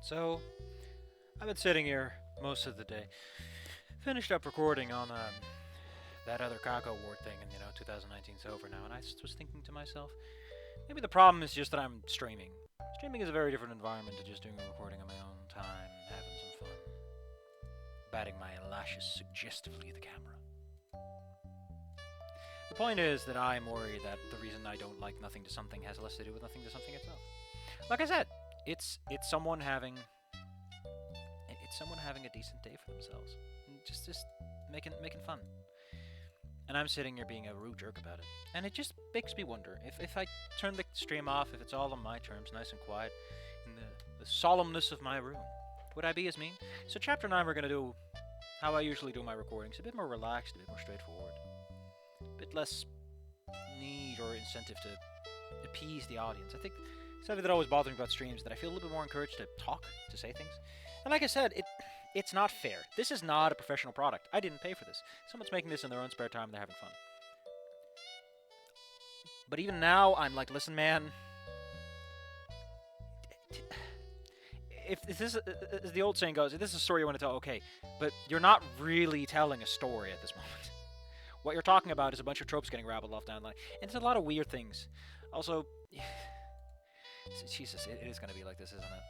So, I've been sitting here most of the day. Finished up recording on that other Kako Award thing, and 2019's over now, and I was thinking to myself, maybe the problem is just that I'm streaming. Streaming is a very different environment to just doing a recording on my own time, having some fun, batting my lashes suggestively at the camera. The point is that I'm worried that the reason I don't like Nothing to Something has less to do with Nothing to Something itself. Like I said, it's someone having a decent day for themselves, and just making fun. And I'm sitting here being a rude jerk about it, and it just makes me wonder if I turn the stream off, if it's all on my terms, nice and quiet, in the solemnness of my room, would I be as mean? So chapter 9 we're gonna do how I usually do my recordings, a bit more relaxed, a bit more straightforward, a bit less need or incentive to appease the audience. I think something that always bothers me about streams is that I feel a little bit more encouraged to talk, to say things. And like I said, it's not fair. This is not a professional product. I didn't pay for this. Someone's making this in their own spare time and they're having fun. But even now, I'm like, listen, man. If this, as the old saying goes, if this is a story you want to tell, okay. But you're not really telling a story at this moment. What you're talking about is a bunch of tropes getting rabbled off down the line. And there's a lot of weird things. Also, Jesus, it is going to be like this, isn't it?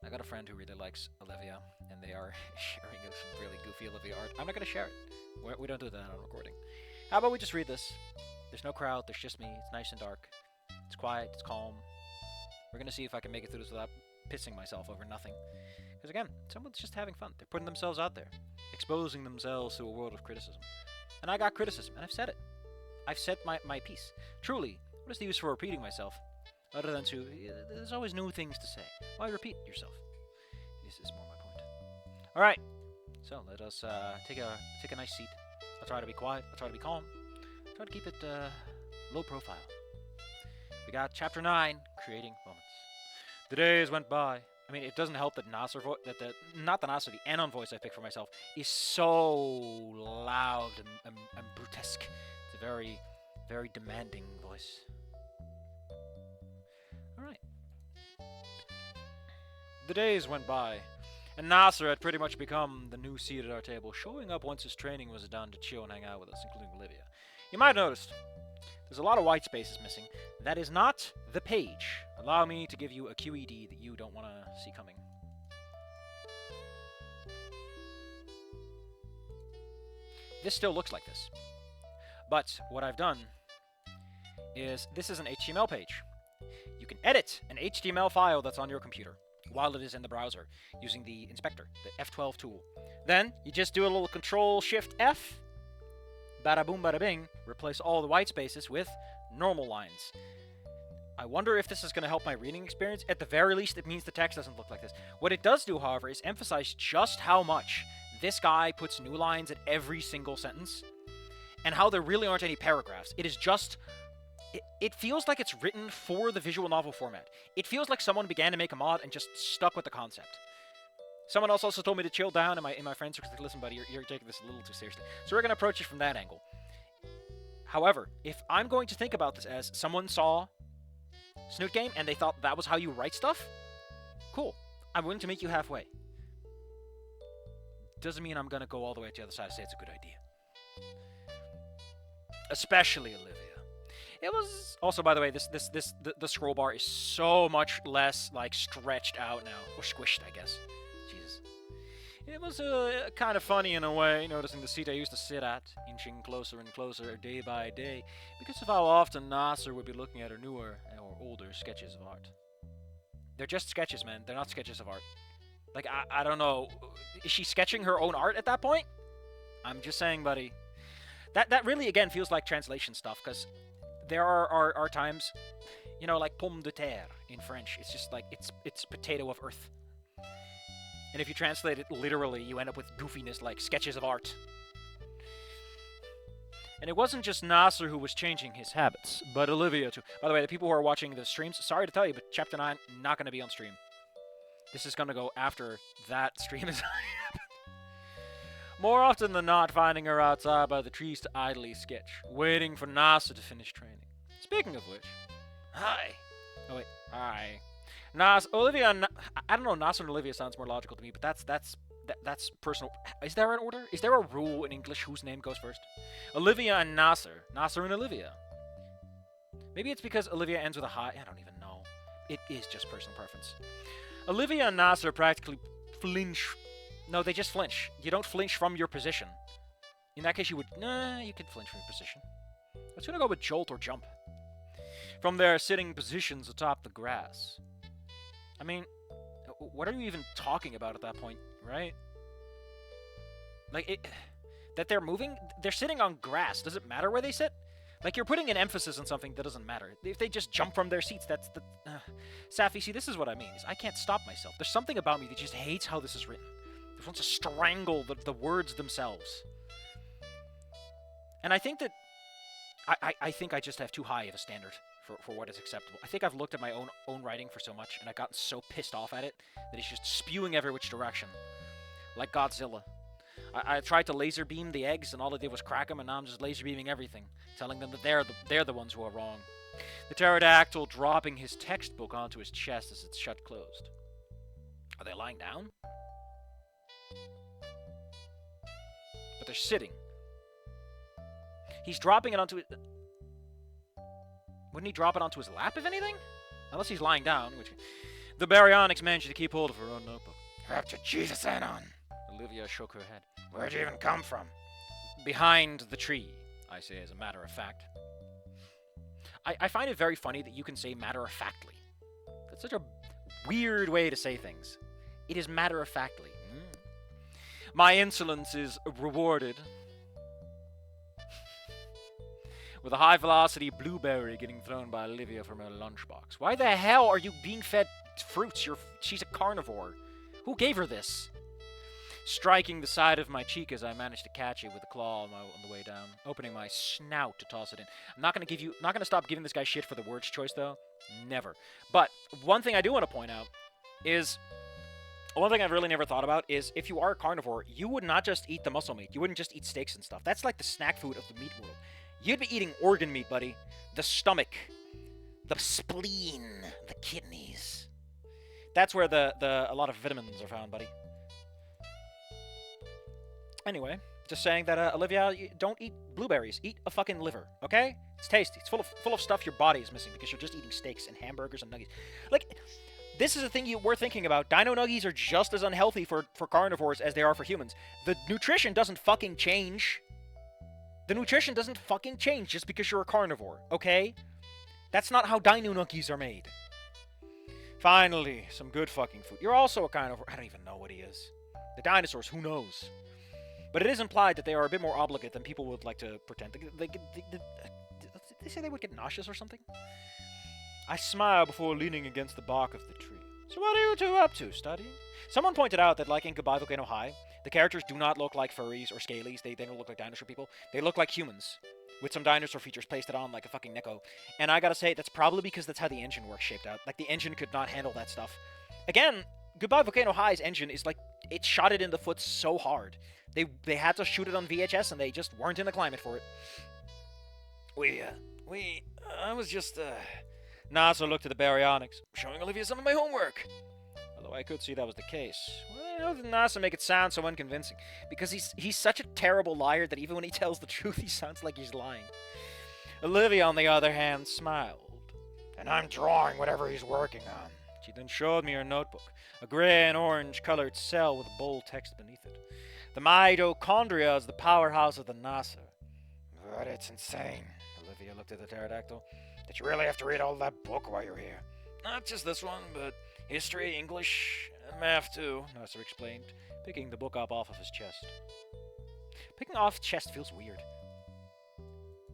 I got a friend who really likes Olivia, and they are sharing some really goofy Olivia art. I'm not going to share it. We don't do that on recording. How about we just read this? There's no crowd, there's just me. It's nice and dark. It's quiet, it's calm. We're going to see if I can make it through this without pissing myself over nothing. Because again, someone's just having fun. They're putting themselves out there, exposing themselves to a world of criticism. And I got criticism, and I've said it. I've said my piece. Truly, what is the use for repeating myself? Other than to, there's always new things to say. Why repeat yourself? This is more my point. Alright, so let us take a nice seat. I'll try to be quiet, I'll try to be calm. I'll try to keep it low profile. We got chapter 9, creating moments. The days went by. I mean, it doesn't help that not the Nasser, the Anon voice I picked for myself is so loud and brutesque. It's a very, very demanding voice. Alright. The days went by, and Nasser had pretty much become the new seat at our table, showing up once his training was done to chill and hang out with us, including Olivia. You might have noticed, there's a lot of white spaces missing. That is not the page. Allow me to give you a QED that you don't want to see coming. This still looks like this. But what I've done is, this is an HTML page. You can edit an HTML file that's on your computer while it is in the browser using the inspector, the F12 tool. Then you just do a little Control-Shift-F, bada boom bada bing, replace all the white spaces with normal lines. I wonder if this is going to help my reading experience. At the very least, it means the text doesn't look like this. What it does do, however, is emphasize just how much this guy puts new lines at every single sentence, and how there really aren't any paragraphs. It is just... It feels like it's written for the visual novel format. It feels like someone began to make a mod and just stuck with the concept. Someone else also told me to chill down, and my friends were like, listen, buddy, you're taking this a little too seriously. So we're going to approach it from that angle. However, if I'm going to think about this as someone saw Snoot Game and they thought that was how you write stuff, cool. I'm willing to meet you halfway. Doesn't mean I'm going to go all the way to the other side and say it's a good idea. Especially Olivia. It was also, by the way, the scroll bar is so much less like stretched out now, or squished, I guess. Jesus. It was kind of funny in a way, noticing the seat I used to sit at, inching closer and closer day by day, because of how often Nasser would be looking at her newer or older sketches of art. They're just sketches, man. They're not sketches of art. Like, I don't know. Is she sketching her own art at that point? I'm just saying, buddy. That really, again, feels like translation stuff, because there are times, like pomme de terre in French. It's just like, it's potato of earth. And if you translate it literally, you end up with goofiness like sketches of art. And it wasn't just Nasser who was changing his habits, but Olivia too. By the way, the people who are watching the streams, sorry to tell you, but Chapter 9, not going to be on stream. This is going to go after that stream is happened. More often than not, finding her outside by the trees to idly sketch, waiting for Nasser to finish training. Speaking of which, hi. Oh wait, Hi. Nas, Olivia, I don't know. Nas and Olivia sounds more logical to me, but that's personal. Is there an order? Is there a rule in English whose name goes first? Olivia and Nasser. Nasser and Olivia. Maybe it's because Olivia ends with a hi. I don't even know. It is just personal preference. Olivia and Nasser practically flinch. No, they just flinch. You don't flinch from your position. In that case, you would. Nah, you could flinch from your position. I was gonna go with jolt or jump. From their sitting positions atop the grass. I mean, what are you even talking about at that point, right? Like, that they're moving? They're sitting on grass. Does it matter where they sit? Like, you're putting an emphasis on something that doesn't matter. If they just jump from their seats, that's the... Safi, see, this is what I mean. Is I can't stop myself. There's something about me that just hates how this is written. It wants to strangle the words themselves. And I think that... I think I just have too high of a standard for what is acceptable. I think I've looked at my own writing for so much, and I've gotten so pissed off at it that it's just spewing every which direction. Like Godzilla. I tried to laser beam the eggs, and all I did was crack them, and now I'm just laser beaming everything, telling them that they're the ones who are wrong. The pterodactyl dropping his textbook onto his chest as it's shut closed. Are they lying down? But they're sitting. He's dropping it onto it. Wouldn't he drop it onto his lap, if anything? Unless he's lying down, which... The baryonyx managed to keep hold of her own notebook. Wrapped your Jesus Anon. Olivia shook her head. Where'd you even come from? Behind the tree, I say as a matter of fact. I find it very funny that you can say matter-of-factly. That's such a weird way to say things. It is matter-of-factly. My insolence is rewarded with a high-velocity blueberry getting thrown by Olivia from her lunchbox. Why the hell are you being fed fruits? She's a carnivore. Who gave her this? Striking the side of my cheek as I managed to catch it with a claw on the way down, opening my snout to toss it in. I'm not gonna stop giving this guy shit for the words choice, though. Never. But one thing I do want to point out is... One thing I've really never thought about is if you are a carnivore, you would not just eat the muscle meat. You wouldn't just eat steaks and stuff. That's like the snack food of the meat world. You'd be eating organ meat, buddy. The stomach, the spleen, the kidneys. That's where a lot of vitamins are found, buddy. Anyway, just saying that, Olivia, don't eat blueberries. Eat a fucking liver, okay? It's tasty. It's full of stuff your body is missing because you're just eating steaks and hamburgers and nuggets. Like, this is a thing we're thinking about. Dino nuggies are just as unhealthy for carnivores as they are for humans. The nutrition doesn't fucking change. The nutrition doesn't fucking change just because you're a carnivore, okay? That's not how dino nuggies are made. Finally, some good fucking food. You're also a carnivore. I don't even know what he is. The dinosaurs, who knows? But it is implied that they are a bit more obligate than people would like to pretend. They say they would get nauseous or something? I smile before leaning against the bark of the tree. So what are you two up to, studying? Someone pointed out that, like in Goodbye Volcano High, the characters do not look like furries or scalies. They don't look like dinosaur people. They look like humans, with some dinosaur features pasted on like a fucking Neko. And I gotta say, that's probably because that's how the engine works shaped out. Like, the engine could not handle that stuff. Again, Goodbye Volcano High's engine is like, it shot it in the foot so hard. They had to shoot it on VHS, and they just weren't in the climate for it. I was just, Nasser looked at the baryonyx, showing Olivia some of my homework. Although I could see that was the case. Well, how did Nasser make it sound so unconvincing? Because he's such a terrible liar that even when he tells the truth, he sounds like he's lying. Olivia, on the other hand, smiled. And I'm drawing whatever he's working on. She then showed me her notebook, a gray and orange-colored cell with bold text beneath it. The mitochondria is the powerhouse of the Nasser. But it's insane, Olivia looked at the pterodactyl. that you really have to read all that book while you're here. Not just this one, but history, English, and math too, Nasser explained, picking the book up off of his chest. Picking off chest feels weird.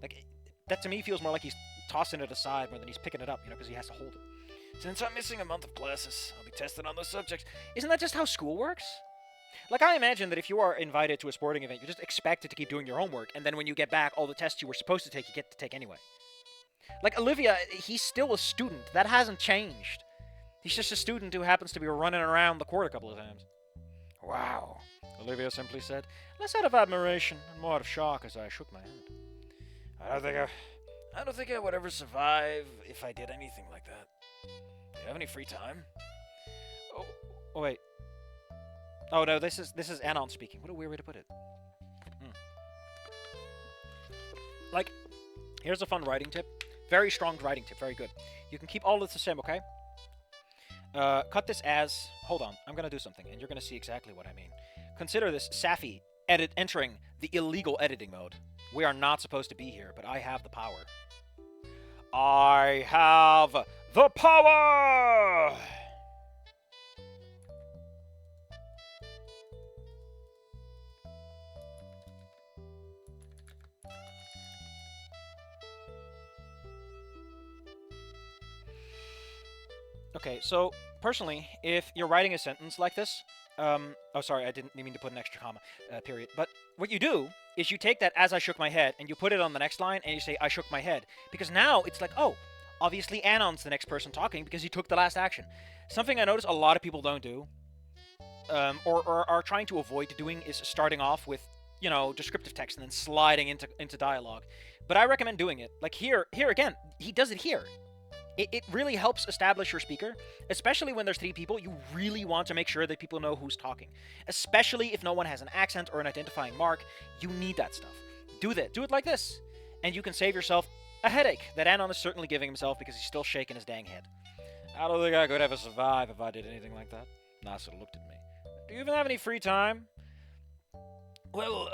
Like, that to me feels more like he's tossing it aside more than he's picking it up, because he has to hold it. Since I'm missing a month of classes, I'll be tested on those subjects. Isn't that just how school works? Like, I imagine that if you are invited to a sporting event, you're just expected to keep doing your homework, and then when you get back, all the tests you were supposed to take, you get to take anyway. Like, Olivia, he's still a student. That hasn't changed. He's just a student who happens to be running around the court a couple of times. Wow, Olivia simply said, less out of admiration and more out of shock as I shook my head. I don't think I would ever survive if I did anything like that. Do you have any free time? Oh wait. Oh no, this is Anon speaking. What a weird way to put it. Like, here's a fun writing tip. Very strong writing tip. Very good. You can keep all this the same, okay? Cut this as... Hold on. I'm going to do something, and you're going to see exactly what I mean. Consider this Safi entering the illegal editing mode. We are not supposed to be here, but I have the power. I have the power! Okay, so personally, if you're writing a sentence like this, oh sorry, I didn't mean to put an extra comma, period. But what you do is you take that as I shook my head and you put it on the next line and you say I shook my head, because now it's like, oh, obviously Anon's the next person talking because he took the last action. Something I notice a lot of people don't do, or are trying to avoid doing, is starting off with, you know, descriptive text and then sliding into dialogue. But I recommend doing it. Like here again, he does it here. It really helps establish your speaker, especially when there's 3 people. You really want to make sure that people know who's talking, especially if no one has an accent or an identifying mark. You need that stuff. Do that. Do it like this, and you can save yourself a headache that Anon is certainly giving himself because he's still shaking his dang head. I don't think I could ever survive if I did anything like that. Nasa looked at me. Do you even have any free time? Well,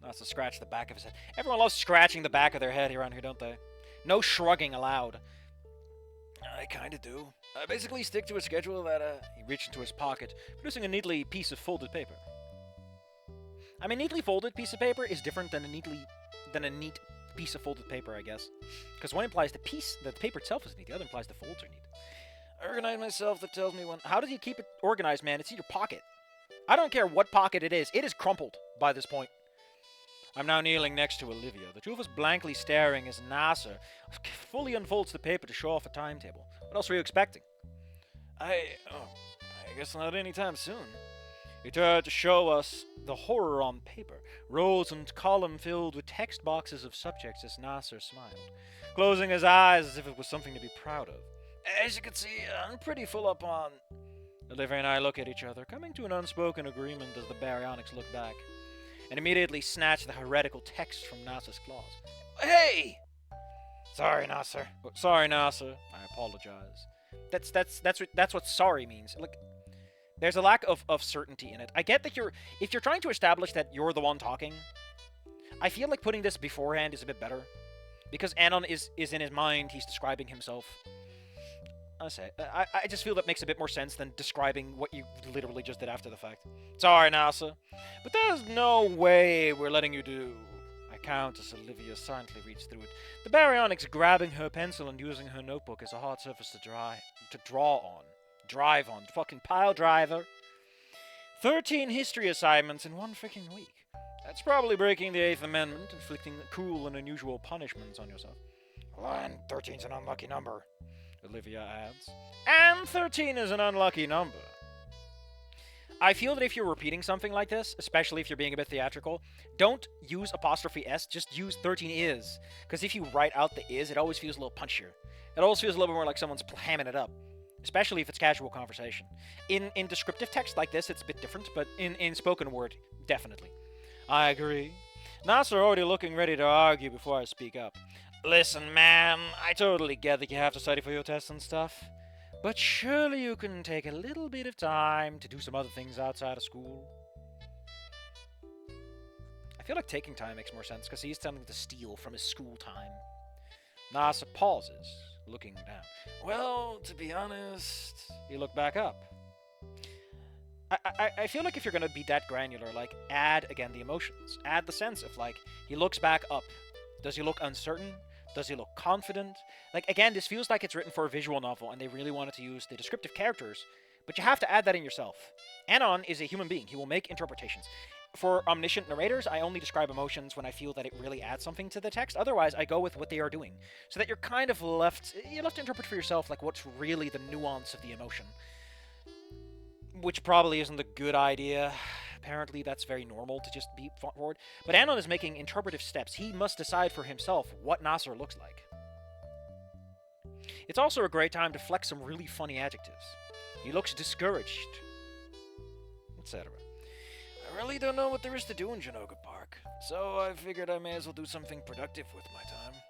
Nasa scratched the back of his head. Everyone loves scratching the back of their head around here, don't they? No shrugging allowed. I kinda do. I basically stick to a schedule that, he reached into his pocket, producing a neatly piece of folded paper. I mean, neatly folded piece of paper is different than a neat piece of folded paper, I guess. Because one implies that the paper itself is neat, the other implies the folds are neat. I organize myself, that tells me when... How do you keep it organized, man? It's in your pocket. I don't care what pocket it is crumpled by this point. I'm now kneeling next to Olivia, the two of us blankly staring as Nasser fully unfolds the paper to show off a timetable. What else were you expecting? I guess not anytime soon. He tried to show us the horror on paper, rows and column filled with text boxes of subjects as Nasser smiled, closing his eyes as if it was something to be proud of. As you can see, I'm pretty full up on... Olivia and I look at each other, coming to an unspoken agreement as the baryonyx look back, and immediately snatch the heretical text from Nasser's claws. Hey! Sorry, Nasser. Sorry, Nasser. I apologize. That's what sorry means. Like, there's a lack of certainty in it. I get that if you're trying to establish that you're the one talking, I feel like putting this beforehand is a bit better. Because Anon is in his mind, he's describing himself. I just feel that makes a bit more sense than describing what you literally just did after the fact. Sorry, Nasser, but there's no way we're letting you do. I count as Olivia silently reads through it, the baryonyx grabbing her pencil and using her notebook as a hard surface to draw on. Drive on. Fucking pile driver. 13 history assignments in one freaking week. That's probably breaking the 8th Amendment, inflicting cruel and unusual punishments on yourself. Well, and 13's an unlucky number, Olivia adds. And 13 is an unlucky number. I feel that if you're repeating something like this, especially if you're being a bit theatrical, don't use apostrophe S, just use 13 is. Because if you write out the is, it always feels a little punchier. It always feels a little bit more like someone's hamming it up. Especially if it's casual conversation. In descriptive text like this, it's a bit different, but in spoken word, definitely. I agree. Nasser already looking ready to argue before I speak up. Listen, man, I totally get that you have to study for your tests and stuff. But surely you can take a little bit of time to do some other things outside of school. I feel like taking time makes more sense because he's something to steal from his school time. Nasser pauses, looking down. Well, to be honest, he looked back up. I feel like if you're going to be that granular, like, add, again, the emotions. Add the sense of, like, he looks back up. Does he look uncertain? Does he look confident? Like, again, this feels like it's written for a visual novel, and they really wanted to use the descriptive characters, but you have to add that in yourself. Anon is a human being. He will make interpretations. For omniscient narrators, I only describe emotions when I feel that it really adds something to the text. Otherwise, I go with what they are doing. So that you're kind of left to interpret for yourself, like, what's really the nuance of the emotion. Which probably isn't a good idea. Apparently, that's very normal to just be forward. But Anon is making interpretive steps. He must decide for himself what Nasser looks like. It's also a great time to flex some really funny adjectives. He looks discouraged, etc. I really don't know what there is to do in Janoga Park, so I figured I may as well do something productive with my time.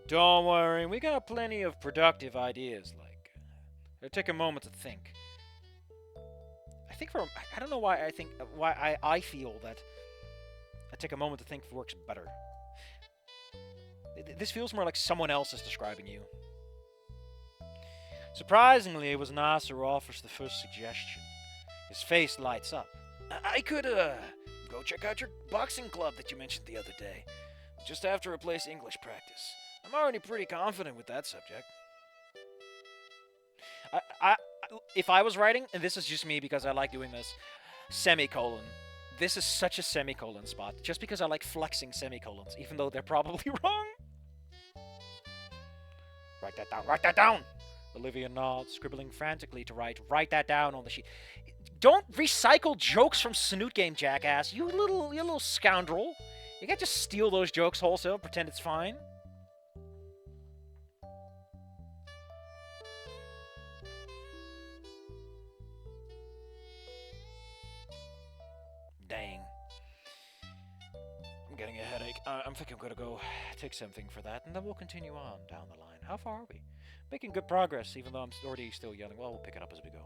Don't worry, we got plenty of productive ideas, like, take a moment to think. I don't know why I feel that I take a moment to think works better. This feels more like someone else is describing you. Surprisingly, it was Nasser who offers the first suggestion. His face lights up. I could, go check out your boxing club that you mentioned the other day. Just have to replace English practice. I'm already pretty confident with that subject. If I was writing, and this is just me because I like doing this, semicolon. This is such a semicolon spot, just because I like flexing semicolons, even though they're probably wrong. Write that down, write that down! Olivia nods, scribbling frantically to write that down on the sheet. Don't recycle jokes from Snoot game, jackass. You little scoundrel. You can't just steal those jokes wholesale and pretend it's fine. Dang. I'm getting a headache. I think I'm gonna go take something for that, and then we'll continue on down the line. How far are we? Making good progress, even though I'm already still yelling. Well, we'll pick it up as we go.